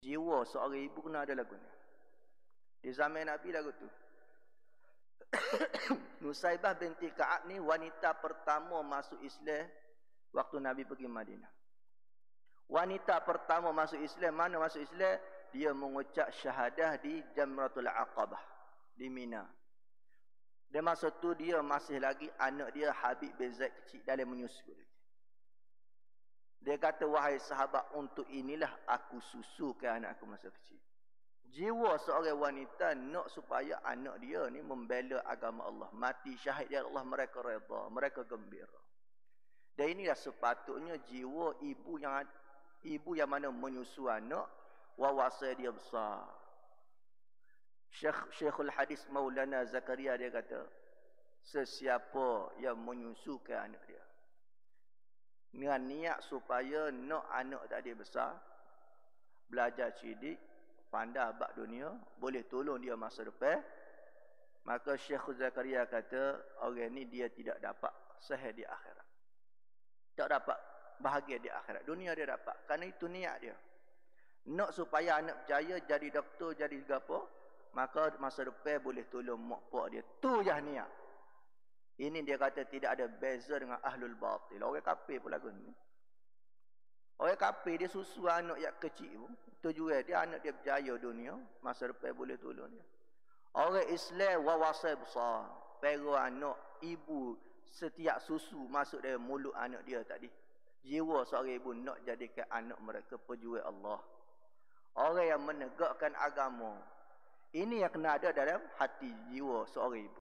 Jiwa seorang ibu kena ada lagu ni. Di zaman Nabi lagu tu. Nusaibah binti Ka'ab ni wanita pertama masuk Islam waktu Nabi pergi Madinah. Wanita pertama masuk Islam, mana masuk Islam? Dia mengucap syahadah di Jamratul Aqabah di Mina. Dan masa tu dia masih lagi anak dia Habib bin Zaid kecil dalam menyusu. Dia kata, wahai sahabat, untuk inilah aku susukan anak aku masa kecil. Jiwa seorang wanita nak supaya anak dia ni membela agama Allah, mati syahid ya Allah, mereka redha, mereka gembira. Dan inilah sepatutnya jiwa ibu yang mana menyusu anak, wawasan dia besar. Syekhul Hadis Maulana Zakaria dia kata, sesiapa yang menyusukan anak dia dengan niat supaya nak anak tadi besar, belajar cerdik, pandai bab dunia, boleh tolong dia masa depan, maka Syekh Zakaria kata, orang ni dia tidak dapat sahih di akhirat. Tak dapat bahagia di akhirat. Dunia dia dapat. Kerana itu niat dia. Nak supaya anak berjaya jadi doktor, jadi apa, maka masa depan boleh tolong mak pak dia. Tu je niat. Ini dia kata tidak ada beza dengan ahlul batil. Orang kafir pun lagu ni. Orang kafir dia susu anak yang kecil pun. Tujuan dia anak dia berjaya dunia, masa depan boleh tolong dia. Orang Islam wawasan besar. Pero anak ibu setiap susu masuk dalam mulut anak dia tadi. Jiwa seorang ibu nak jadikan anak mereka pejuang Allah. Orang yang menegakkan agama. Ini yang kena ada dalam hati jiwa seorang ibu.